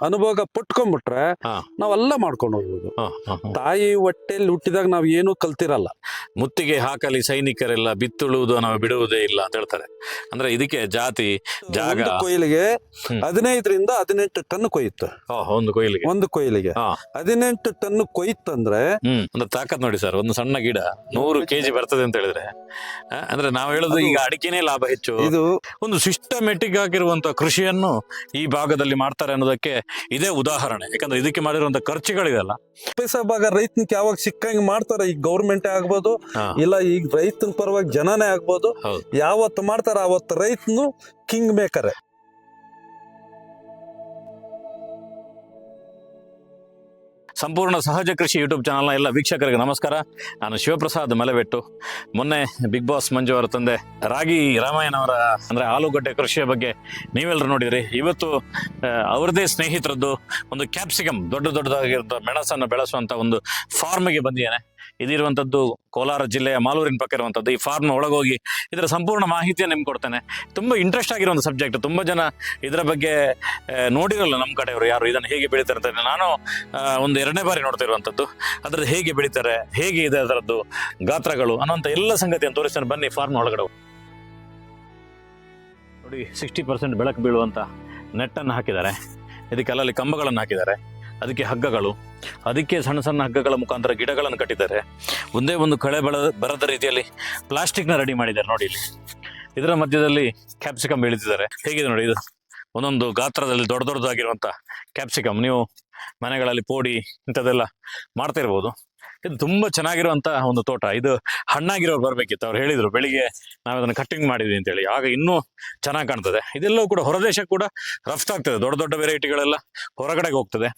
ಅನುಭವ ಪಟ್ಕೊಂಡ್ಬಿಟ್ರೆ ಹಾ. ನಾವೆಲ್ಲ ಮಾಡ್ಕೊಂಡು ಹೋಗ್ಬೋದು. ಹಾ, ಹಾ, ಹಾ. ತಾಯಿ ಹೊಟ್ಟೆಯಲ್ಲಿ ಹುಟ್ಟಿದಾಗ ನಾವ್ ಏನು ಕಲ್ತಿರಲ್ಲ. ಮುತ್ತಿಗೆ ಹಾಕಲಿ ಸೈನಿಕರೆಲ್ಲ ಬಿತ್ತುಳುವುದು ನಾವು ಬಿಡುವುದೇ ಇಲ್ಲ ಅಂತ ಹೇಳ್ತಾರೆ. ಅಂದ್ರೆ ಇದಕ್ಕೆ ಜಾತಿ ಜಾಗ ಒಂದು ಕೊಯ್ಲಿಗೆ ಹ್ಮ್. 15 ಟನ್ ಕೊಯ್ಯುತ್ತೆ. ಒಂದು ಕೊಯ್ಲಿಗೆ ಒಂದು ಕೊಯ್ಲಿಗೆ ಹಾ 18 ಟನ್ ಕೊಯ್ತಂದ್ರೆ ಒಂದು ತಾಕತ್ ನೋಡಿ ಸರ್. ಒಂದು ಸಣ್ಣ ಗಿಡ 100 kg ಬರ್ತದೆ ಅಂತ ಹೇಳಿದ್ರೆ ಅಂದ್ರೆ ನಾವು ಹೇಳೋದು ಈಗ ಅಡಿಕೆನೇ ಲಾಭ ಹೆಚ್ಚು. ಇದು ಒಂದು ಸಿಸ್ಟಮೆಟಿಕ್ ಆಗಿರುವಂತಹ ಕೃಷಿಯನ್ನು ಈ ಭಾಗದಲ್ಲಿ ಮಾಡ್ತಾರೆ ಅನ್ನೋದಕ್ಕೆ ಇದೇ ಉದಾಹರಣೆ. ಯಾಕಂದ್ರೆ ಇದಕ್ಕೆ ಮಾಡಿರುವಂತ ಖರ್ಚುಗಳಿದೆಲ್ಲ ಪೈಸಾ ಭಾಗ ರೈತನಿಗೆ ಯಾವಾಗ ಸಿಕ್ಕಂಗೆ ಮಾಡ್ತಾರ. ಈಗ ಗೌರ್ಮೆಂಟ್ ಆಗ್ಬೋದು, ಹಾ. ಇಲ್ಲ ಈಗ ರೈತನ ಪರವಾಗಿ ಜನನೇ ಆಗ್ಬೋದು. ಹೌದು. ಯಾವತ್ತು ಮಾಡ್ತಾರ ಅವತ್ತು ರೈತನು ಕಿಂಗ್ ಮೇಕರ್. ಸಂಪೂರ್ಣ ಸಹಜ ಕೃಷಿ ಯೂಟ್ಯೂಬ್ ಚಾನಲ್ನ ಎಲ್ಲ ವೀಕ್ಷಕರಿಗೆ ನಮಸ್ಕಾರ. ನಾನು ಶಿವಪ್ರಸಾದ್ ಮಲೆಬೆಟ್ಟು. ಮೊನ್ನೆ ಬಿಗ್ ಬಾಸ್ ಮಂಜು ಅವರ ತಂದೆ ರಾಗಿ ರಾಮಾಯಣ ಅವರ ಅಂದರೆ ಆಲೂಗಡ್ಡೆ ಕೃಷಿಯ ಬಗ್ಗೆ ನೀವೆಲ್ಲರೂ ನೋಡಿದ್ರಿ. ಇವತ್ತು ಅವ್ರದ್ದೇ ಸ್ನೇಹಿತರದ್ದು ಒಂದು ಕ್ಯಾಪ್ಸಿಕಮ್ ದೊಡ್ಡದಾಗಿರೋ ಮೆಣಸನ್ನು ಬೆಳೆಸುವಂಥ ಒಂದು ಫಾರ್ಮ್ಗೆ ಬಂದಿದ್ದೇನೆ. ಇದಿರುವಂಥದ್ದು ಕೋಲಾರ ಜಿಲ್ಲೆಯ ಮಾಲೂರಿನ ಪಕ್ಕ ಇರುವಂಥದ್ದು. ಈ ಫಾರ್ಮ್ನ ಒಳಗೋಗಿ ಇದರ ಸಂಪೂರ್ಣ ಮಾಹಿತಿಯನ್ನು ನಿಮ್ಗೆ ಕೊಡ್ತೇನೆ. ತುಂಬ ಇಂಟ್ರೆಸ್ಟ್ ಆಗಿರೋ ಒಂದು ಸಬ್ಜೆಕ್ಟ್. ತುಂಬ ಜನ ಇದರ ಬಗ್ಗೆ ನೋಡಿರಲ್ಲ ನಮ್ಮ ಕಡೆಯವರು ಯಾರು ಇದನ್ನು ಹೇಗೆ ಬೆಳೀತಾರೆ ಅಂತ. ನಾನು ಒಂದು 2ನೇ ಬಾರಿ ನೋಡ್ತಾ ಇರುವಂಥದ್ದು. ಅದರದ್ದು ಹೇಗೆ ಬೆಳೀತಾರೆ, ಹೇಗೆ ಇದೆ ಅದರದ್ದು ಗಾತ್ರಗಳು ಅನ್ನೋಂಥ ಎಲ್ಲ ಸಂಗತಿಯನ್ನು ತೋರಿಸ್ತಾನೆ. ಬನ್ನಿ ಫಾರ್ಮ್ ಒಳಗಡೆ ನೋಡಿ. 60% ಬೆಳಕು ಬೀಳುವಂಥ ನೆಟ್ಟನ್ನು ಹಾಕಿದ್ದಾರೆ. ಇದಕ್ಕೆ ಅಲ್ಲಲ್ಲಿ ಕಂಬಗಳನ್ನು ಹಾಕಿದ್ದಾರೆ. ಅದಕ್ಕೆ ಹಗ್ಗಗಳು, ಅದಕ್ಕೆ ಸಣ್ಣ ಸಣ್ಣ ಹಗ್ಗಗಳ ಮುಖಾಂತರ ಗಿಡಗಳನ್ನು ಕಟ್ಟಿದ್ದಾರೆ. ಒಂದೇ ಒಂದು ಕಳೆ ಬರದ ರೀತಿಯಲ್ಲಿ ಪ್ಲಾಸ್ಟಿಕ್ನ ರೆಡಿ ಮಾಡಿದ್ದಾರೆ ನೋಡಿ. ಇಲ್ಲಿ ಇದರ ಮಧ್ಯದಲ್ಲಿ ಕ್ಯಾಪ್ಸಿಕಮ್ ಬೆಳೀತಿದ್ದಾರೆ. ಹೇಗಿದೆ ನೋಡಿ, ಇದು ಒಂದೊಂದು ಗಾತ್ರದಲ್ಲಿ ದೊಡ್ಡದಾಗಿರುವಂಥ ಕ್ಯಾಪ್ಸಿಕಮ್. ನೀವು ಮನೆಗಳಲ್ಲಿ ಪೋಡಿ ಇಂಥದ್ದೆಲ್ಲ ಮಾಡ್ತಾ ಇರ್ಬೋದು. ಇದು ತುಂಬ ಚೆನ್ನಾಗಿರುವಂಥ ಒಂದು ತೋಟ. ಇದು ಹಣ್ಣಾಗಿರೋರು ಬರಬೇಕಿತ್ತು. ಅವ್ರು ಹೇಳಿದರು ಬೆಳಿಗ್ಗೆ ನಾವು ಅದನ್ನು ಕಟ್ಟಿಂಗ್ ಮಾಡಿದ್ವಿ ಅಂತೇಳಿ. ಆಗ ಇನ್ನೂ ಚೆನ್ನಾಗಿ ಕಾಣ್ತದೆ. ಇದೆಲ್ಲವೂ ಕೂಡ ಹೊರದೇಶಕ್ಕೆ ಕೂಡ ರಫ್ತಾಗ್ತದೆ. ದೊಡ್ಡ ವೆರೈಟಿಗಳೆಲ್ಲ ಹೊರಗಡೆಗೆ ಹೋಗ್ತದೆ.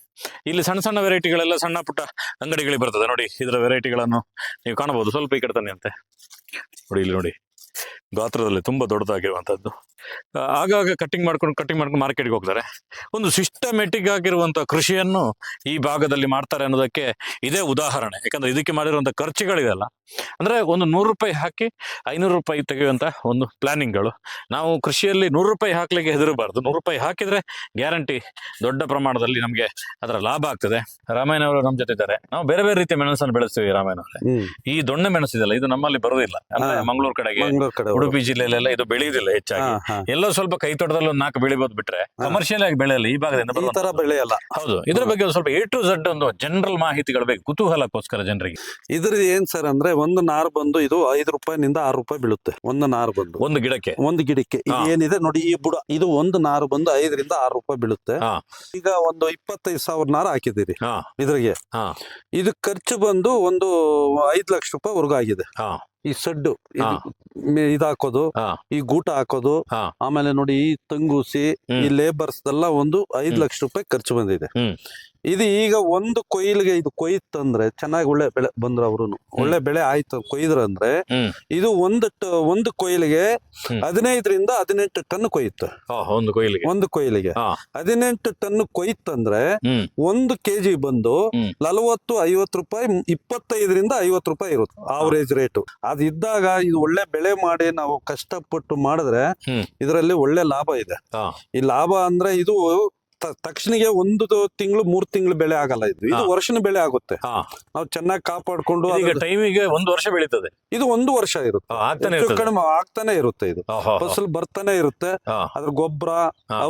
ಇಲ್ಲಿ ಸಣ್ಣ ಸಣ್ಣ ವೆರೈಟಿಗಳೆಲ್ಲ ಸಣ್ಣ ಪುಟ್ಟ ಅಂಗಡಿಗಳಿಗೆ ಬರ್ತದೆ ನೋಡಿ. ಇದರ ವೆರೈಟಿಗಳನ್ನು ನೀವು ಕಾಣಬಹುದು. ಸ್ವಲ್ಪ ಈ ಕಡೆ ತಾನೆ ಅಂತೆ ನೋಡಿ. ಇಲ್ಲಿ ನೋಡಿ, ಗಾತ್ರದಲ್ಲಿ ತುಂಬ ದೊಡ್ಡದಾಗಿರುವಂಥದ್ದು. ಆಗಾಗ ಕಟ್ಟಿಂಗ್ ಮಾಡ್ಕೊಂಡು ಮಾರ್ಕೆಟ್ಗೆ ಹೋಗ್ತಾರೆ. ಒಂದು ಸಿಸ್ಟಮೆಟಿಕ್ ಆಗಿರುವಂಥ ಕೃಷಿಯನ್ನು ಈ ಭಾಗದಲ್ಲಿ ಮಾಡ್ತಾರೆ ಅನ್ನೋದಕ್ಕೆ ಇದೇ ಉದಾಹರಣೆ. ಯಾಕಂದ್ರೆ ಇದಕ್ಕೆ ಮಾಡಿರುವಂಥ ಖರ್ಚುಗಳಿದೆಲ್ಲ. ಅಂದರೆ ಒಂದು 100 ರೂಪಾಯಿ ಹಾಕಿ 500 ರೂಪಾಯಿ ತೆಗೆಯುವಂಥ ಒಂದು ಪ್ಲಾನಿಂಗ್ಗಳು. ನಾವು ಕೃಷಿಯಲ್ಲಿ 100 ರೂಪಾಯಿ ಹಾಕ್ಲಿಕ್ಕೆ ಹೆದರಬಾರ್ದು. 100 ರೂಪಾಯಿ ಹಾಕಿದ್ರೆ ಗ್ಯಾರಂಟಿ ದೊಡ್ಡ ಪ್ರಮಾಣದಲ್ಲಿ ನಮಗೆ ಅದರ ಲಾಭ ಆಗ್ತದೆ. ರಾಮಾಯಣ ಅವರು ನಮ್ಮ ಜೊತೆ ಇದ್ದಾರೆ. ನಾವು ಬೇರೆ ಬೇರೆ ರೀತಿಯ ಮೆಣಸನ್ನು ಬೆಳೆಸ್ತೀವಿ. ರಾಮಾಯಣ ಅವರೇ, ಈ ದೊಣ್ಣೆ ಮೆಣಸಿದೆಲ್ಲ ಇದು ನಮ್ಮಲ್ಲಿ ಬರೋದಿಲ್ಲ. ಅಂದ್ರೆ ಮಂಗಳೂರು ಕಡೆಗೆ, ಉಡುಪಿ ಜಿಲ್ಲೆಯಲ್ಲೆಲ್ಲ ಇದು ಬೆಳೆಯುವುದಿಲ್ಲ ಹೆಚ್ಚಾಗಿ. ಎಲ್ಲ ಸ್ವಲ್ಪ ಕೈ ತೋಟದಲ್ಲಿ ಒಂದು 4 ಬೆಳಿಬೋದು ಬಿಟ್ರೆ ಕಮರ್ಷಿಯಲ್ ಆಗಿ ಬೆಳೆಯಲ್ಲ ಈ ಭಾಗದಿಂದ ಬೆಳೆಯಲ್ಲ. ಹೌದು. ಇದ್ರ ಬಗ್ಗೆ ಒಂದು ಸ್ವಲ್ಪ A to Z ಒಂದು ಜನರಲ್ ಮಾಹಿತಿಗಳು ಬೇಕು, ಕುತೂಹಲಕ್ಕೋಸ್ಕರ ಜನರಿಗೆ. ಇದ್ರದ್ದು ಏನ್ ಸರ್ ಅಂದ್ರೆ, ಒಂದು ನಾರು ಬಂದು ಇದು 5 ರೂಪಾಯಿನಿಂದ 6 ರೂಪಾಯಿ ಬೀಳುತ್ತೆ. ಒಂದು ನಾರು ಬಂದು ಒಂದು ಗಿಡಕ್ಕೆ ಏನಿದೆ ನೋಡಿ, ಈ ಬುಡ ಇದು ಒಂದು ನಾರು ಬಂದು 5 ರಿಂದ 6 ರೂಪಾಯಿ ಬೀಳುತ್ತೆ. ಈಗ ಒಂದು 25,000 ನಾರು ಹಾಕಿದ್ದೀರಿ ಇದ್ರಿಗೆ. ಇದು ಖರ್ಚು ಬಂದು ಒಂದು 5 ಲಕ್ಷ ರೂಪಾಯಿ ವರ್ಗ ಆಗಿದೆ. ಈ ಸಡ್ಡು ಇದಾಕೋದು, ಈ ಗೂಟ ಹಾಕೋದು, ಆಮೇಲೆ ನೋಡಿ ಈ ತಂಗೂಸಿ, ಈ ಲೇಬರ್ಸ್ ಎಲ್ಲ ಒಂದು 5 ಲಕ್ಷ ರೂಪಾಯಿ ಖರ್ಚು ಬಂದಿದೆ. ಇದು ಈಗ ಒಂದು ಕೊಯ್ಲಿಗೆ ಇದು ಕೊಯ್ತಂದ್ರೆ ಚೆನ್ನಾಗಿ ಒಳ್ಳೆ ಬೆಳೆ ಬಂದ್ರ ಅವ್ರು ಒಳ್ಳೆ ಬೆಳೆ ಆಯ್ತು ಕೊಯ್ದ್ರಂದ್ರೆ ಇದು ಒಂದು ಕೊಯ್ಲಿಗೆ 15 ರಿಂದ 18 ಟನ್ ಕೊಯ್ಯುತ್ತೆ. ಒಂದು ಕೊಯ್ಲಿಗೆ 18 ಟನ್ ಕೊಯ್ತಂದ್ರೆ 1 kg ಬಂದು 40-50 ರೂಪಾಯಿ, 25 ರಿಂದ 50 ರೂಪಾಯಿ ಇರುತ್ತೆ ಆವರೇಜ್ ರೇಟು. ಅದಿದ್ದಾಗ ಇದು ಒಳ್ಳೆ ಬೆಳೆ ಮಾಡಿ ನಾವು ಕಷ್ಟಪಟ್ಟು ಮಾಡಿದ್ರೆ ಇದರಲ್ಲಿ ಒಳ್ಳೆ ಲಾಭ ಇದೆ. ಈ ಲಾಭ ಅಂದ್ರೆ ಇದು ತಕ್ಷಣಿಗೆ 1 ತಿಂಗಳು 3 ತಿಂಗಳು ಬೆಳೆ ಆಗಲ್ಲ. ಇದು ವರ್ಷನ ಬೆಳೆ ಆಗುತ್ತೆ. ನಾವು ಚೆನ್ನಾಗಿ ಕಾಪಾಡ್ಕೊಂಡು ಟೈಮಿಗೆ 1 ವರ್ಷ ಬೆಳೀತದೆ. ಇದು 1 ವರ್ಷ ಇರುತ್ತೆ, ಕಡಿಮೆ ಆಗ್ತಾನೆ ಇರುತ್ತೆ. ಇದು ಫಸಲ್ ಬರ್ತಾನೆ ಇರುತ್ತೆ. ಅದ್ರ ಗೊಬ್ಬರ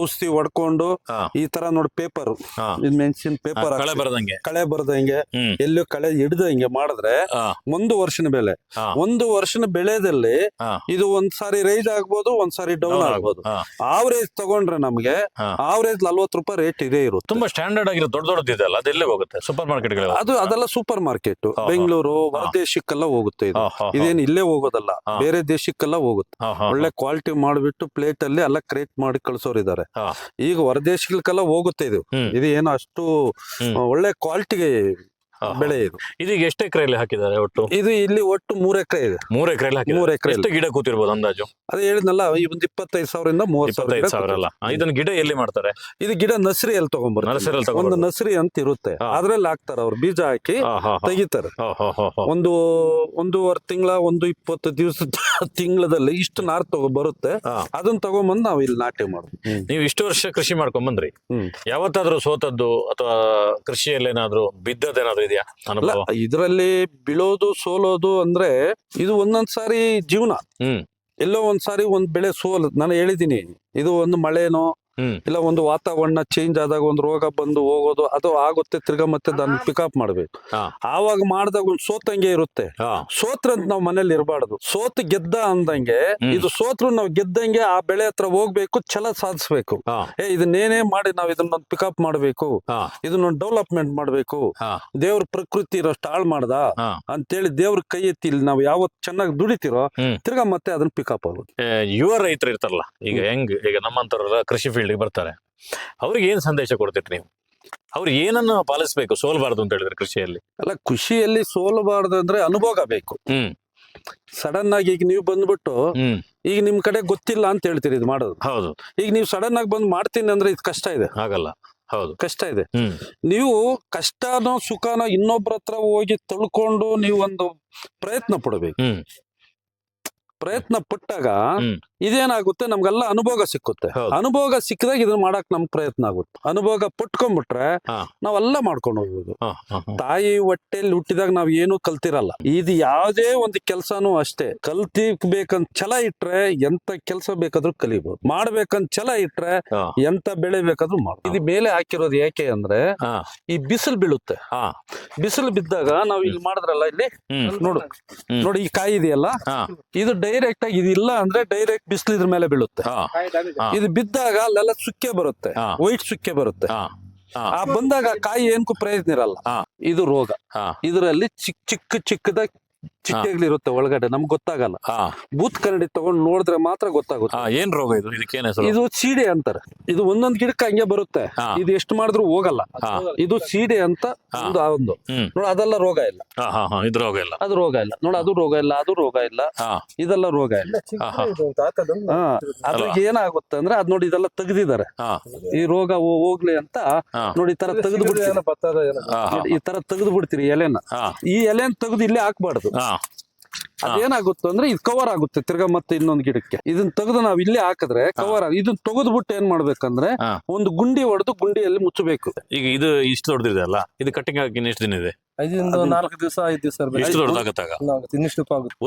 ಔಷಧಿ ಹೊಡ್ಕೊಂಡು ಈ ತರ ನೋಡಿ ಪೇಪರ್, ಮೆಣಸಿನ ಪೇಪರ್ ಕಳೆ ಬರ್ದಂಗೆ ಎಲ್ಲೂ ಕಳೆ ಹಿಡ್ದಂಗೆ ಮಾಡಿದ್ರೆ 1 ವರ್ಷನ ಬೆಳೆ. 1 ವರ್ಷನ ಬೆಳೆದಲ್ಲಿ ಇದು ಒಂದ್ಸಾರಿ ರೈಸ್ ಆಗ್ಬೋದು, ಒಂದ್ಸಾರಿ ಡೌನ್ ಆಗ್ಬೋದು. ಆವರೇಜ್ ತಗೊಂಡ್ರೆ ನಮ್ಗೆ ಆವರೇಜ್ 40 ರೂಪಾಯಿ ರೇಟ್ ಇದೇ ಇರುತ್ತೆ. ತುಂಬಾ ಸ್ಟ್ಯಾಂಡರ್ಡ್ ಆಗಿರೋ ದೊಡ್ಡದಿದೆಲ್ಲ ಅದೆಲ್ಲೇ ಹೋಗುತ್ತೆ ಸೂಪರ್ ಮಾರ್ಕೆಟ್. ಅದೆಲ್ಲ ಸೂಪರ್ ಮಾರ್ಕೆಟ್ ಬೆಂಗಳೂರು ಹೊರದೇಶಕ್ಕೆಲ್ಲ ಹೋಗುತ್ತೆ. ಇದೇನು ಇಲ್ಲೇ ಹೋಗೋದಲ್ಲ, ಬೇರೆ ದೇಶಕ್ಕೆಲ್ಲ ಹೋಗುತ್ತೆ. ಒಳ್ಳೆ ಕ್ವಾಲಿಟಿ ಮಾಡ್ಬಿಟ್ಟು ಪ್ಲೇಟ್ ಅಲ್ಲಿ ಎಲ್ಲ ಕ್ರೇಟ್ ಮಾಡಿ ಕಳ್ಸೋರಿದ್ದಾರೆ. ಈಗ ಹೊರದೇಶಕ್ಕೆಲ್ಲ ಹೋಗುತ್ತೆ. ಇದು ಏನು ಅಷ್ಟು ಒಳ್ಳೆ ಕ್ವಾಲಿಟಿಗೆ ಬೆಳೆ ಇದು. ಇದೀಗ ಎಷ್ಟು ಎಕರೆಯಲ್ಲಿ ಹಾಕಿದ್ದಾರೆ ಒಟ್ಟು? ಇದು ಇಲ್ಲಿ ಒಟ್ಟು 3 ಎಕರೆ ಇದೆ. 3 ಎಕರೆಯಲ್ಲಿ ಹಾಕಿದ್ದಾರೆ. 3 ಎಕರೆ ಎಷ್ಟು ಗಿಡ ಕೂತಿರ್ಬೋದು ಅಂದಾಜು? ಅದೇ ಹೇಳಿದ್ನಲ್ಲ, ಈ ಒಂದು 25,000 30,000 25,000 ಅಲ್ಲ. ಇದನ್ನ ಗಿಡ ಎಲ್ಲಿ ಮಾಡ್ತಾರೆ? ಇದು ಗಿಡ ನರ್ಸರಿಯಲ್ಲಿ ತಗೊಂಡ್ಬರ್ತಾರೆ. ನರ್ಸರಿಯಲ್ಲಿ ಒಂದು ತಗೊಂಡ್ಬರ್ತಾರೆ. ನರ್ಸರಿ ಅಂತ ಇರುತ್ತೆ, ಅದ್ರಲ್ಲಿ ಹಾಕ್ತಾರೆ ಅವ್ರು, ಬೀಜ ಹಾಕಿ ತೆಗಿತಾರೆ. ಒಂದು 1.5 ತಿಂಗಳ 20 ದಿವಸದ ತಿಂಗಳದಲ್ಲಿ ಇಷ್ಟು ನಾರು ಬರುತ್ತೆ. ಅದನ್ನ ತಗೊಂಡ್ಬಂದು ನಾವು ಇಲ್ಲಿ ನಾಟಿ ಮಾಡೋದು. ನೀವು ಇಷ್ಟು ವರ್ಷ ಕೃಷಿ ಮಾಡ್ಕೊಂಡ್ ಬಂದ್ರಿ, ಯಾವತ್ತಾದ್ರೂ ಸೋತದ್ದು ಅಥವಾ ಕೃಷಿಯಲ್ಲಿ ಏನಾದ್ರು ಬಿದ್ದದೇನಾದ್ರು ಇದೆಯಾ ಅನುಭವ? ಇದರಲ್ಲಿ ಬೀಳೋದು ಸೋಲೋದು ಅಂದ್ರೆ ಇದು ಒಂದೊಂದ್ ಸಾರಿ ಜೀವನ. ಎಲ್ಲೋ ಒಂದ್ಸಾರಿ ಒಂದ್ ಬೆಳೆ ಸೋಲ್, ನಾನು ಹೇಳಿದೀನಿ, ಇದು ಒಂದು ಮಳೆನೋ ಇಲ್ಲ ಒಂದು ವಾತಾವರಣ ಚೇಂಜ್ ಆದಾಗ ಒಂದು ರೋಗ ಬಂದು ಹೋಗೋದು ಅದು ಆಗುತ್ತೆ. ತಿರ್ಗಾ ಮತ್ತೆ ಅದನ್ನ ಪಿಕಪ್ ಮಾಡ್ಬೇಕು. ಆವಾಗ ಮಾಡಿದಾಗ ಒಂದು ಸೋತಂಗೆ ಇರುತ್ತೆ. ಸೋತ್ರಂತ ನಾವ್ ಮನೇಲಿ ಇರಬಾರ್ದು. ಸೋತ್ ಗೆದ್ದ ಅಂದಂಗೆ ಇದು ಸೋತ್ರು ನಾವು ಗೆದ್ದಂಗೆ ಆ ಬೆಳೆ ಹತ್ರ ಹೋಗ್ಬೇಕು, ಛಲ ಸಾಧಿಸ್ಬೇಕು. ಇದನ್ನೇನೇ ಮಾಡಿ ನಾವ್ ಇದನ್ನೊಂದು ಪಿಕಪ್ ಮಾಡ್ಬೇಕು, ಇದನ್ನೊಂದು ಡೆವಲಪ್ಮೆಂಟ್ ಮಾಡ್ಬೇಕು. ದೇವ್ರ ಪ್ರಕೃತಿ ಇರೋಷ್ಟು ಹಾಳು ಮಾಡ್ದ ಅಂತೇಳಿ ದೇವ್ರ ಕೈ ಎತ್ತಿ ಇಲ್ಲಿ ನಾವ್ ಯಾವತ್ ಚೆನ್ನಾಗಿ ದುಡಿತಿರೋ ತಿರ್ಗಾ ಮತ್ತೆ ಅದನ್ನ ಪಿಕಪ್ ಆಗೋದು. ಯುವ ರೈತರು ಇರ್ತಾರಲ್ಲ, ಈಗ ನಮ್ಮಂತರ ಕೃಷಿ ಫೀಲ್ಡ್ ಬರ್ತಾರೆ, ಅವ್ರಿಗೆ ಏನ್ ಸಂದೇಶ ಕೊಡ್ತೀರಿ ನೀವು? ಅವ್ರು ಏನನ್ನು ಪಾಲಿಸ್ಬೇಕು ಸೋಲ್ಬಾರ್ದು ಅಂತ ಹೇಳಿದ್ರೆ ಕೃಷಿಯಲ್ಲಿ? ಅಲ್ಲ, ಕೃಷಿಯಲ್ಲಿ ಸೋಲಬಾರ್ದು ಅಂದ್ರೆ ಅನುಭವ ಬೇಕು. ಸಡನ್ ಆಗಿ ಈಗ ನೀವು ಬಂದ್ಬಿಟ್ಟು ಈಗ ನಿಮ್ ಕಡೆ ಗೊತ್ತಿಲ್ಲ ಅಂತ ಹೇಳ್ತೀರಿ ಇದು ಮಾಡೋದು. ಹೌದು. ಈಗ ನೀವು ಸಡನ್ ಆಗಿ ಬಂದು ಮಾಡ್ತೀನಿ ಅಂದ್ರೆ ಇದು ಕಷ್ಟ ಇದೆ. ಆಗಲ್ಲ. ಹೌದು, ಕಷ್ಟ ಇದೆ. ನೀವು ಕಷ್ಟನೋ ಸುಖನೋ ಇನ್ನೊಬ್ರ ಹತ್ರ ಹೋಗಿ ತಳ್ಕೊಂಡು ನೀವು ಒಂದು ಪ್ರಯತ್ನ ಪಡಬೇಕು. ಪ್ರಯತ್ನ ಪಟ್ಟಾಗ ಇದೇನಾಗುತ್ತೆ, ನಮ್ಗೆಲ್ಲ ಅನುಭವ ಸಿಕ್ಕುತ್ತೆ. ಅನುಭವ ಸಿಕ್ಕಿದಾಗ ಇದನ್ನ ಮಾಡಕ್ ನಮ್ಗೆ ಪ್ರಯತ್ನ ಆಗುತ್ತೆ. ಅನುಭವ ಪಟ್ಕೊಂಡ್ಬಿಟ್ರೆ ನಾವೆಲ್ಲ ಮಾಡ್ಕೊಂಡು ಹೋಗ್ಬೋದು. ತಾಯಿ ಹೊಟ್ಟೆಯಲ್ಲಿ ಹುಟ್ಟಿದಾಗ ನಾವ್ ಏನು ಕಲ್ತಿರಲ್ಲ. ಇದು ಯಾವ್ದೇ ಒಂದು ಕೆಲ್ಸನೂ ಅಷ್ಟೇ, ಕಲ್ತಿಬೇಕಂತ ಛಲ ಇಟ್ರೆ ಎಂತ ಕೆಲ್ಸ ಬೇಕಾದ್ರೂ ಕಲಿಬಹುದು. ಮಾಡ್ಬೇಕಂತ ಛಲ ಇಟ್ರೆ ಎಂತ ಬೆಳೆ ಬೇಕಾದ್ರೂ ಮಾಡ್ಬೋದು. ಇದು ಮೇಲೆ ಹಾಕಿರೋದು ಯಾಕೆ ಅಂದ್ರೆ ಈ ಬಿಸಿಲು ಬೀಳುತ್ತೆ. ಬಿಸಿಲು ಬಿದ್ದಾಗ ನಾವ್ ಇಲ್ಲಿ ಮಾಡಿದ್ರಲ್ಲ, ಇಲ್ಲಿ ನೋಡಿ ಈ ಕಾಯಿ ಇದೆಯಲ್ಲ, ಇದು ಡೈರೆಕ್ಟ್ ಆಗಿ ಇದಿಲ್ಲ ಅಂದ್ರೆ ಡೈರೆಕ್ಟ್ ಬಿಸಿಲು ಇದ್ರ ಮೇಲೆ ಬೀಳುತ್ತೆ. ಇದು ಬಿದ್ದಾಗ ಅಲ್ಲೆಲ್ಲ ಸುಕ್ಕೆ ಬರುತ್ತೆ, ವೈಟ್ ಸುಕ್ಕೆ ಬರುತ್ತೆ. ಆ ಬಂದಾಗ ಕಾಯಿ ಏನ್ಕೂ ಪ್ರಯೋಜನ ಇರಲ್ಲ. ಇದು ರೋಗ. ಇದರಲ್ಲಿ ಚಿಕ್ಕದಾಗಿ ಚಿಟ್ಟೆಗಳಿರುತ್ತೆ ಒಳಗಡೆ, ನಮ್ಗೆ ಗೊತ್ತಾಗಲ್ಲ. ಬೂತ್ ಕನ್ನಡಿ ತಗೊಂಡ್ ನೋಡಿದ್ರೆ ಮಾತ್ರ ಗೊತ್ತಾಗುತ್ತೆ. ಏನ್ ರೋಗ ಇದು? ಇದಕ್ಕೇನೆ ಇದು ಸೀಡೆ ಅಂತಾರೆ. ಇದು ಒಂದೊಂದ್ ಗಿಡಕ್ಕೆ ಹಂಗೆ ಬರುತ್ತೆ. ಇದು ಎಷ್ಟು ಮಾಡಿದ್ರು ಹೋಗಲ್ಲ. ಇದು ಸೀಡೆ ಅಂತ ಒಂದು ನೋಡ, ಅದೆಲ್ಲ ರೋಗ ಇಲ್ಲ. ಇದು ರೋಗ ಇಲ್ಲ, ಅದು ರೋಗ ಇಲ್ಲ. ನೋಡ, ಅದು ರೋಗ ಇಲ್ಲ, ಅದು ರೋಗ ಇಲ್ಲ, ಇದೆಲ್ಲ ರೋಗ ಇಲ್ಲ. ಅದ್ರಿಗೆ ಏನಾಗುತ್ತೆ ಅಂದ್ರೆ ಅದ್ ನೋಡಿ, ಇದೆಲ್ಲ ತೆಗ್ದಿದ್ದಾರೆ. ಈ ರೋಗ ಹೋಗ್ಲಿ ಅಂತ ನೋಡಿ, ಈ ತರ ತೆಗೆದು ಬಿಡ್ತೀರಿ. ಈ ತರ ತೆಗೆದು ಬಿಡ್ತೀರಿ ಎಲೆನ. ಈ ಎಲೆನ ತೆಗೆದು ಇಲ್ಲೇ ಹಾಕ್ಬಾರ್ದು. ಅದೇನಾಗುತ್ತೆ ಅಂದ್ರೆ ಇದು ಕವರ್ ಆಗುತ್ತೆ ತಿರ್ಗಾ ಮತ್ತೆ ಇನ್ನೊಂದು ಗಿಡಕ್ಕೆ. ಇದನ್ನ ತೆಗೆದು ನಾವ್ ಇಲ್ಲೇ ಹಾಕಿದ್ರೆ ಕವರ್ ಇದನ್ನ ತೆಗೆದ್ಬಿಟ್ಟು ಏನ್ ಮಾಡ್ಬೇಕಂದ್ರೆ ಒಂದು ಗುಂಡಿ ಹೊಡೆದು ಗುಂಡಿಯಲ್ಲಿ ಮುಚ್ಚಬೇಕು. ಈಗ ಇದು ಇಷ್ಟು ದೊಡ್ಡದಿದೆ ಅಲ್ಲ, ಇದು ಕಟ್ಟಿಂಗ್ ಆಗಿ ಎಷ್ಟು ದಿನ ಇದೆ? 4 ದಿವಸ 5 ದಿವಸ ಎಷ್ಟು ದೊಡ್ಡದಾಗತ್ತಾಗ?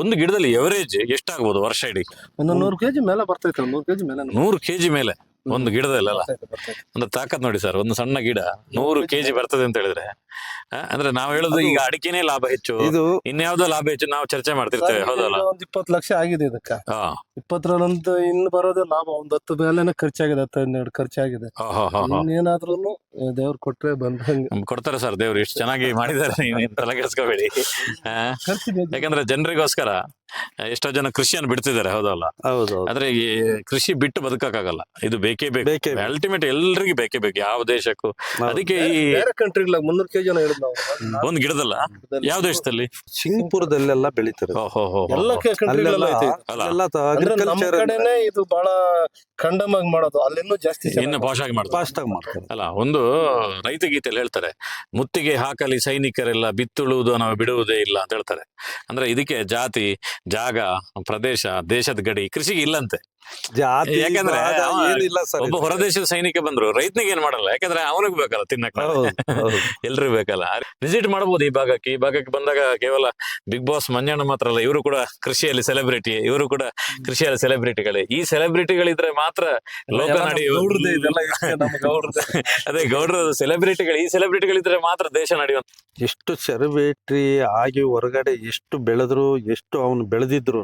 ಒಂದು ಗಿಡದಲ್ಲಿ ಎವರೇಜ್ ಎಷ್ಟಾಗ್ಬೋದು ವರ್ಷ ಇಡೀ? ಒಂದು 100 ಕೆಜಿ ಮೇಲೆ ಬರ್ತೈತೆ. 100 ಕೆಜಿ ಮೇಲೆ 100 ಕೆಜಿ ಮೇಲೆ ಒಂದು ಗಿಡದಲ್ಲ. ಅಂದ್ರೆ ತಾಕತ್ ನೋಡಿ ಸರ್, ಒಂದು ಸಣ್ಣ ಗಿಡ 100 ಕೆಜಿ ಬರ್ತದೆ ಅಂತ ಹೇಳಿದ್ರೆ, ಅಂದ್ರೆ ನಾವ್ ಹೇಳುದು ಈಗ ಅಡಿಕೆನೇ ಲಾಭ ಹೆಚ್ಚು, ಇನ್ಯಾವ್ದೋ ಲಾಭ ಹೆಚ್ಚು ನಾವು ಚರ್ಚೆ ಮಾಡ್ತಿರ್ತೇವೆ. ಹೌದಲ್ಲ? ಒಂದು 20 ಲಕ್ಷ ಆಗಿದೆ ಇದಕ್ಕ. 20ರಂತ ಇನ್ನು ಬರೋದೇ ಲಾಭ. ಒಂದು 10 ಮೇಲೆನೆ ಖರ್ಚಾಗಿದೆ, 10-12 ಖರ್ಚಾಗಿದೆ. ಇನ್ನೇನಾದ್ರೂ ದೇವ್ರು ಕೊಟ್ರೆ ಬಂದಂಗೆ ಕೊಡ್ತಾರೆ ಸರ್. ದೇವ್ರು ಎಷ್ಟು ಚೆನ್ನಾಗಿ ಮಾಡಿದ್ದಾರೆ, ತಲೆಗೆಸ್ಕೋಬೇಡಿ. ಯಾಕಂದ್ರೆ ಜನರಿಗೋಸ್ಕರ ಎಷ್ಟೋ ಜನ ಕೃಷಿಯನ್ನು ಬಿಡ್ತಿದ್ದಾರೆ. ಹೌದಲ್ಲ? ಹೌದು. ಆದ್ರೆ ಈ ಕೃಷಿ ಬಿಟ್ಟು ಬದುಕಕ್ಕಾಗಲ್ಲ. ಇದು ಬೇಕೇ ಬೇಕು. ಅಲ್ಟಿಮೇಟ್ ಎಲ್ರಿಗೂ ಬೇಕೇ ಬೇಕು, ಯಾವ ದೇಶಕ್ಕೂ. ಅದಕ್ಕೆ ಈ ಕಂಟ್ರಿಗಳ 300 ಕೆಜಿ ಹೇಳಿದ್ ನಾವು ಒಂದು ಗಿಡದಲ್ಲ, ಯಾವ ದೇಶದಲ್ಲಿ? ಸಿಂಗಪುರದಲ್ಲೆಲ್ಲ ಬೆಳಿತಾರೆ. ಎಲ್ಲ ಕಂಟ್ರಿಗಳೆಲ್ಲ ಐತೆ. ನಮ್ಮ ಕಡೆನೆ ಇದು ಬಹಳ ಕಂಡಮ್ ಆಗಿ ಮಾಡೋದು, ಅಲ್ಲೆಲ್ಲೂ ಜಾಸ್ತಿ ಇನ್ನು ಪಾಶ್ ಆಗಿ ಮಾಡ್ತಾರೆ ಅಲ್ಲ. ಒಂದು ರೈತ ಗೀತೆಯಲ್ಲಿ ಹೇಳ್ತಾರೆ, ಮುತ್ತಿಗೆ ಹಾಕಲಿ ಸೈನಿಕರೆಲ್ಲ, ಬಿತ್ತುಳುವುದು ನಾವು ಬಿಡುವುದೇ ಇಲ್ಲ ಅಂತ ಹೇಳ್ತಾರೆ. ಅಂದ್ರೆ ಇದಕ್ಕೆ ಜಾತಿ, ಜಾಗ, ಪ್ರದೇಶ, ದೇಶದ ಗಡಿ ಕೃಷಿಗೆ ಇಲ್ಲಂತೆ. ಯಾಕಂದ್ರೆ ಒಬ್ಬ ಹೊರದೇಶದ ಸೈನಿಕ ಬಂದ್ರು ರೈತನಿಗೆ ಏನ್ ಮಾಡಲ್ಲ, ಯಾಕಂದ್ರೆ ಅವನಿಗೆ ಬೇಕಲ್ಲ ತಿನ್ನಕ್, ಎಲ್ರಿಗೂ ಬೇಕಲ್ಲ. ವಿಸಿಟ್ ಮಾಡಬಹುದು ಈ ಭಾಗಕ್ಕೆ. ಈ ಭಾಗಕ್ಕೆ ಬಂದಾಗ ಕೇವಲ ಬಿಗ್ ಬಾಸ್ ಮಂಜಣ್ಣ ಮಾತ್ರ ಅಲ್ಲ, ಇವರು ಕೂಡ ಕೃಷಿಯಲ್ಲಿ ಸೆಲೆಬ್ರಿಟಿ, ಇವರು ಕೂಡ ಕೃಷಿಯಲ್ಲಿ ಸೆಲೆಬ್ರಿಟಿಗಳೇ. ಈ ಸೆಲೆಬ್ರಿಟಿಗಳಿದ್ರೆ ಮಾತ್ರ ಲೋಕ ನಡೆಯುವ. ಅದೇ ಗೌಡ್ರ ಸೆಲೆಬ್ರಿಟಿಗಳು, ಈ ಸೆಲೆಬ್ರಿಟಿಗಳಿದ್ರೆ ಮಾತ್ರ ದೇಶ ನಡೆಯುವಂತ. ಎಷ್ಟು ಸೆಲೆಬ್ರಿಟಿ ಆಗಿ ಹೊರಗಡೆ ಎಷ್ಟು ಬೆಳೆದ್ರು, ಎಷ್ಟು ಅವನು ಬೆಳೆದಿದ್ರು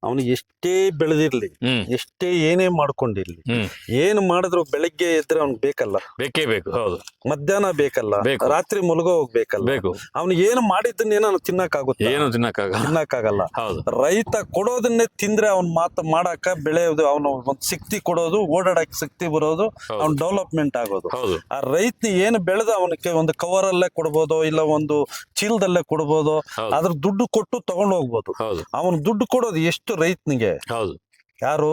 ಅವನು ಎಷ್ಟೇ ಬೆಳೆದಿರ್ಲಿ, ಎಷ್ಟೇ ಏನೇ ಮಾಡ್ಕೊಂಡಿರ್ಲಿ, ಏನು ಮಾಡಿದ್ರು ಬೆಳಗ್ಗೆ ಎದ್ರೆ ಅವ್ನ್ ಬೇಕಲ್ಲ, ಬೇಕೇ ಬೇಕು. ಹೌದು, ಮಧ್ಯಾಹ್ನ ಬೇಕಲ್ಲ, ಬೇಕು. ರಾತ್ರಿ ಮಲಗೋ ಹೋಗ್ಬೇಕಲ್ಲ, ಬೇಕು. ಅವ್ನು ಏನು ಮಾಡಿದ್ದನ್ನೇನೋ ತಿನ್ನಕ್ಕಾಗುತ್ತೆ? ಏನು ತಿನ್ನಕ್ಕಾಗಲ್ಲ. ಹೌದು, ರೈತ ಕೊಡೋದನ್ನೇ ತಿಂದ್ರೆ ಅವ್ನ್ ಮಾಡಾಕ ಬೆಳೆಯೋದು, ಅವನು ಒಂದ್ ಶಕ್ತಿ ಕೊಡೋದು, ಓಡಾಡಕ್ ಶಕ್ತಿ ಬರೋದು, ಅವ್ನ್ ಡೆವಲಪ್ಮೆಂಟ್ ಆಗೋದು. ಹೌದು. ಆ ರೈತ ಏನು ಬೆಳೆದ ಅವನಿಗೆ ಒಂದು ಕವರ್ ಅಲ್ಲೇ ಕೊಡ್ಬೋದು, ಇಲ್ಲ ಒಂದು ಚೀಲದಲ್ಲೇ ಕೊಡ್ಬೋದು, ಅದ್ರ ದುಡ್ಡು ಕೊಟ್ಟು ತಗೊಂಡು ಹೋಗ್ಬೋದು. ಹೌದು, ಅವನು ದುಡ್ಡು ಕೊಡೋದು ಎಷ್ಟು ರೈತನಿಗೆ? ಹೌದು. ಯಾರು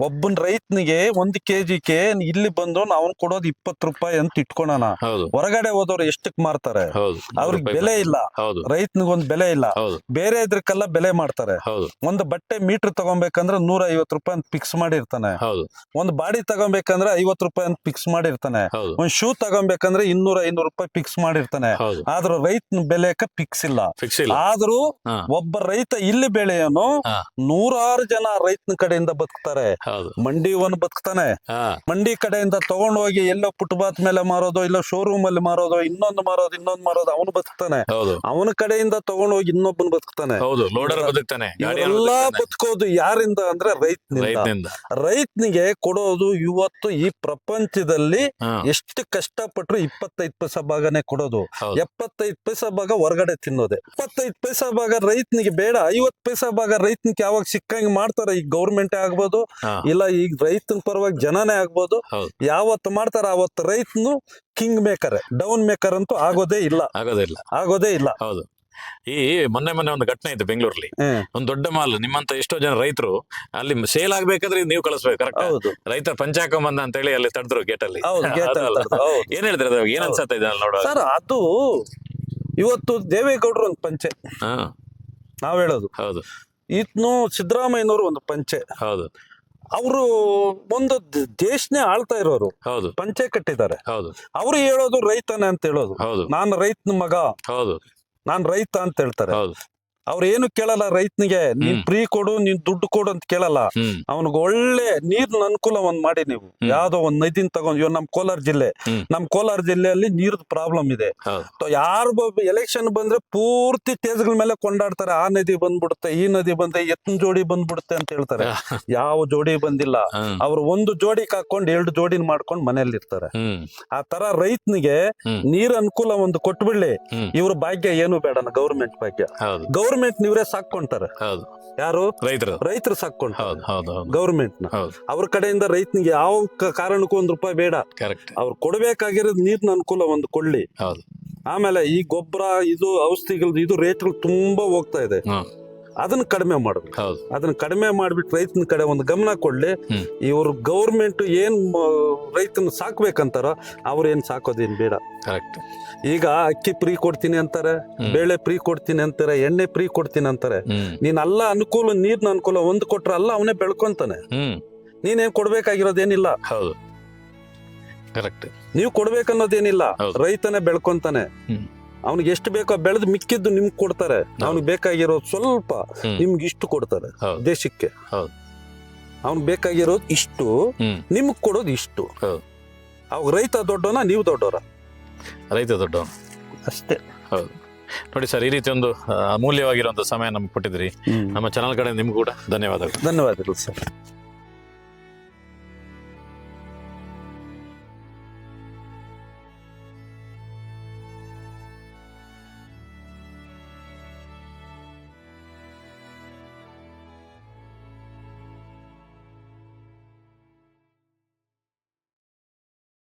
ಒಬ್ಬನ್ ರೈತನಿಗೆ 1 kgಕ್ಕೆ ಇಲ್ಲಿ ಬಂದು ಅವ್ನು ಕೊಡೋದು 20 ರೂಪಾಯಿ ಅಂತ ಇಟ್ಕೊಳೋಣ. ಹೌದು, ಹೊರಗಡೆ ಹೋದವ್ರು ಎಷ್ಟಕ್ ಮಾರ್ತಾರೆ? ಹೌದು, ಅವ್ರಿಗೆ ಬೆಲೆ ಇಲ್ಲ. ಹೌದು, ರೈತನಿಗೊಂದ್ ಬೆಲೆ ಇಲ್ಲ. ಹೌದು, ಬೇರೆ ಇದ್ರಕ್ಕೆಲ್ಲ ಬೆಲೆ ಮಾಡ್ತಾರೆ. ಹೌದು, ಒಂದು ಬಟ್ಟೆ ಮೀಟರ್ ತಗೊಬೇಕಂದ್ರೆ 150 ರೂಪಾಯಿ ಅಂತ ಫಿಕ್ಸ್ ಮಾಡಿರ್ತಾನೆ. ಹೌದು, ಒಂದು ಬಾಡಿ ತಗೊಬೇಕಂದ್ರೆ 50 ರೂಪಾಯಿ ಅಂತ ಫಿಕ್ಸ್ ಮಾಡಿರ್ತಾನೆ. ಹೌದು, ಒಂದ್ ಶೂ ತಗೊಬೇಕಂದ್ರೆ 200-500 ರೂಪಾಯಿ ಫಿಕ್ಸ್ ಮಾಡಿರ್ತಾನೆ. ಹೌದು. ಆದ್ರೂ ರೈತನ ಬೆಲೆಕ ಫಿಕ್ಸ್ ಇಲ್ಲ. ಫಿಕ್ಸ್ ಇಲ್ಲ. ಆದ್ರೂ ಹಾ. ಒಬ್ಬ ರೈತ ಇಲ್ಲಿ ಬೆಳೆಯೋನು ಹಾ. 100 ಜನ ರೈತನ ಕಡೆಯಿಂದ ಬದುಕ್ತಾರೆ. ಹೌದು, ಮಂಡಿ ಬದುಕ್ತಾನೆ. ಹಾ, ಮಂಡಿ ಕಡೆಯಿಂದ ತಗೊಂಡು ಹೋಗಿ ಎಲ್ಲೋ ಫುಟ್ಪಾತ್ ಮೇಲೆ ಮಾರೋದು, ಇಲ್ಲ ಶೋರೂಮ್ ಅಲ್ಲಿ ಮಾರೋದು, ಇನ್ನೊಂದು ಮಾರೋದು, ಅವನು ಬದುಕ್ತಾನೆ. ಹೌದು, ಅವನ ಕಡೆಯಿಂದ ತಗೊಂಡು ಹೋಗಿ ಇನ್ನೊಬ್ಬನು ಬದುಕ್ತಾನೆ. ಹೌದು, ಲೋಡರ್ ಬದುಕ್ತಾನೆ. ಎಲ್ಲ ಬದುಕೋದು ಯಾರಿಂದ ಅಂದ್ರೆ ರೈತನಿಂದ. ರೈತನಿಗೆ ಕೊಡೋದು ಇವತ್ತು ಈ ಪ್ರಪಂಚದಲ್ಲಿ ಎಷ್ಟು ಕಷ್ಟಪಟ್ರು 25 ಪೈಸಾ ಭಾಗನೇ ಕೊಡೋದು. 75 ಪೈಸಾ ಭಾಗ ಹೊರಗಡೆ ತಿನ್ನೋದೆ. 25 ಪೈಸಾ ಭಾಗ ರೈತನಿಗೆ ಬೇಡ. 50 ಪೈಸಾ ಭಾಗ ರೈತನಿಗೆ ಯಾವಾಗ ಸಿಕ್ಕಂಗೆ ಮಾಡ್ತಾರೆ. ಈಗ ಗೌರ್ಮೆಂಟ್ ಆಗ್ಬೋದು, ಇಲ್ಲ ಈಗ ರೈತನ ಪರವಾಗಿ ಜನನೇ ಆಗ್ಬೋದು. ಯಾವತ್ತು ಮಾಡ್ತಾರ ಅವತ್ತು ರೈತನು ಕಿಂಗ್ ಮೇಕರ್, ಡೌನ್ ಮೇಕರ್ ಅಂತೂ ಆಗೋದೇ ಇಲ್ಲ. ಹೌದು. ಈ ಮೊನ್ನೆ ಒಂದು ಘಟನೆ ಇತ್ತು ಬೆಂಗಳೂರಲ್ಲಿ. ಒಂದ್ ದೊಡ್ಡ ಮಾಲ್, ನಿಮ್ಮಂತ ಎಷ್ಟೋ ಜನ ರೈತರು ಅಲ್ಲಿ ಸೇಲ್ ಆಗ್ಬೇಕಾದ್ರೆ ನೀವು ಕಳಿಸ್ಬೇಕು. ಕರೆಕ್ಟ್. ರೈತರ ಪಂಚಾಯತ್ ಅಂತ ಹೇಳಿ ಅಲ್ಲಿ ತಡೆದ್ರು ಗೇಟ್ ಅಲ್ಲಿ. ಏನ್ ಹೇಳಿದ್ರೆ ಅದು ಏನ್ ಅನ್ಸತ್ತ ಇದೆ ನೋಡುವ ಸರ್? ಅದು ಇವತ್ತು ದೇವೇಗೌಡರು ಒಂದು ಪಂಚೆ ನಾವ್ ಹೇಳೋದು. ಹೌದು. ಇನ್ನು ಸಿದ್ದರಾಮಯ್ಯನವರು ಒಂದು ಪಂಚೆ. ಹೌದು. ಅವರು ಒಂದು ದೇಶನೇ ಆಳ್ತಾ ಇರೋರು. ಹೌದು. ಪಂಚೆ ಕಟ್ಟಿದ್ದಾರೆ. ಹೌದು. ಅವ್ರು ಹೇಳೋದು ರೈತನೇ ಅಂತ ಹೇಳೋದು. ಹೌದು. ನಾನು ರೈತನ ಮಗ. ಹೌದು. ನಾನ್ ರೈತ ಅಂತ ಹೇಳ್ತಾರೆ. ಹೌದು. ಅವ್ರ ಏನು ಕೇಳಲ್ಲ ರೈತನಿಗೆ. ನೀನ್ ಫ್ರೀ ಕೊಡು, ನೀನ್ ದುಡ್ಡು ಕೊಡು ಅಂತ ಕೇಳಲ್ಲ. ಅವನಿಗೆ ಒಳ್ಳೆ ನೀರ್ನ ಅನುಕೂಲ ಒಂದ್ ಮಾಡಿ ನೀವು ಯಾವ್ದೋ ಒಂದ್ ನದಿನ ತಗೊಂಡ್. ಇವ್ ನಮ್ ಕೋಲಾರ ಜಿಲ್ಲೆಯಲ್ಲಿ ನೀರ್ದ ಪ್ರಾಬ್ಲಮ್ ಇದೆ. ಯಾರು ಎಲೆಕ್ಷನ್ ಬಂದ್ರೆ ಪೂರ್ತಿ ಸ್ಟೇಜ್ಗಳ ಮೇಲೆ ಕೊಂಡಾಡ್ತಾರೆ. ಆ ನದಿ ಬಂದ್ಬಿಡುತ್ತೆ, ಈ ನದಿ ಬಂದ್ರೆ ಎತ್ತಿನ ಜೋಡಿ ಬಂದ್ಬಿಡುತ್ತೆ ಅಂತ ಹೇಳ್ತಾರೆ. ಯಾವ ಜೋಡಿ ಬಂದಿಲ್ಲ. ಅವ್ರು ಒಂದು ಜೋಡಿ ಹಾಕೊಂಡ್ 2 ಜೋಡಿನ ಮಾಡ್ಕೊಂಡ್ ಮನೇಲಿ ಇರ್ತಾರೆ. ಆ ತರ ರೈತನಿಗೆ ನೀರ್ ಅನುಕೂಲ ಒಂದು ಕೊಟ್ಬಿಡ್ಲಿ. ಇವ್ರ ಭಾಗ್ಯ ಏನು ಬೇಡ, ಗೌರ್ಮೆಂಟ್ ಭಾಗ್ಯ. ಗೌರ್ಮೆಂಟ್ ನೀವ್ರೆ ಸಾಕೊಂತಾರೆ. ಯಾರು? ರೈತರು ಸಾಕೊಂತಾರೆ ಗೌರ್ಮೆಂಟ್ ನ. ಅವ್ರ ಕಡೆಯಿಂದ ರೈತನಿಗೆ ಯಾವ ಕಾರಣಕ್ಕೂ ₹1 ಬೇಡ. ಅವ್ರು ಕೊಡ್ಬೇಕಾಗಿರೋದು ನೀರ್ನ ಅನುಕೂಲ ಒಂದು ಕೊಳ್ಳಿ. ಆಮೇಲೆ ಈ ಗೊಬ್ಬರ, ಇದು ಔಷಧಿಗಳದ್ದು ಇದು ರೇಟ್ಗಳು ತುಂಬಾ ಹೋಗ್ತಾ ಇದೆ. ಅದನ್ನ ಕಡಿಮೆ ಮಾಡ್ಬೇಕು. ಅದನ್ನ ಕಡಿಮೆ ಮಾಡ್ಬಿಟ್ಟು ರೈತನ ಕಡೆ ಒಂದು ಗಮನ ಕೊಡ್ಲಿ. ಇವರು ಗೌರ್ಮೆಂಟ್ ಏನ್ ರೈತನ ಸಾಕ್ಬೇಕಂತಾರ ಅವ್ರೇನ್ ಸಾಕೋದೇನ್ ಬೇಡ. ಈಗ ಅಕ್ಕಿ ಫ್ರೀ ಕೊಡ್ತೀನಿ ಅಂತಾರೆ, ಬೇಳೆ ಫ್ರೀ ಕೊಡ್ತೀನಿ ಅಂತಾರೆ, ಎಣ್ಣೆ ಫ್ರೀ ಕೊಡ್ತೀನಿ ಅಂತಾರೆ. ನೀನ್ ಅಲ್ಲ ಅನುಕೂಲ, ನೀರ್ನ ಅನುಕೂಲ ಒಂದು ಕೊಟ್ರೆ ಅಲ್ಲ ಅವನೇ ಬೆಳ್ಕೊಂತಾನೆ. ನೀನೇನ್ ಕೊಡ್ಬೇಕಾಗಿರೋದೇನಿಲ್ಲ. ನೀವು ಕೊಡ್ಬೇಕನ್ನೋದೇನಿಲ್ಲ. ರೈತನೇ ಬೆಳ್ಕೊಂತಾನೆ. ಅವ್ನಿಗೆ ಎಷ್ಟು ಬೇಕೋ ಬೆಳೆದು ಮಿಕ್ಕಿದ್ದು ನಿಮ್ಗೆ ಕೊಡ್ತಾರೆ. ಅವ್ನಿಗೆ ಬೇಕಾಗಿರೋದು ಸ್ವಲ್ಪ, ನಿಮ್ಗೆ ಇಷ್ಟು ಕೊಡ್ತಾರೆ ದೇಶಕ್ಕೆ. ಅವ್ನಿಗೆ ಬೇಕಾಗಿರೋದು ಇಷ್ಟು, ನಿಮ್ಗೆ ಕೊಡೋದು ಇಷ್ಟು. ಅವಾಗ ರೈತ ದೊಡ್ಡವನ, ನೀವು ದೊಡ್ಡವರ? ರೈತ ದೊಡ್ಡವನು ಅಷ್ಟೇ. ಹೌದು. ನೋಡಿ ಸರ್, ಈ ರೀತಿ ಒಂದು ಅಮೂಲ್ಯವಾಗಿರುವಂತ ಸಮಯ ನಮ್ಗೆ ಕೊಟ್ಟಿದ್ರಿ. ನಮ್ಮ ಚಾನಲ್ ಕಡೆ ನಿಮ್ಗೂ ಕೂಡ ಧನ್ಯವಾದಗಳು. ಧನ್ಯವಾದಗಳು ಸರ್.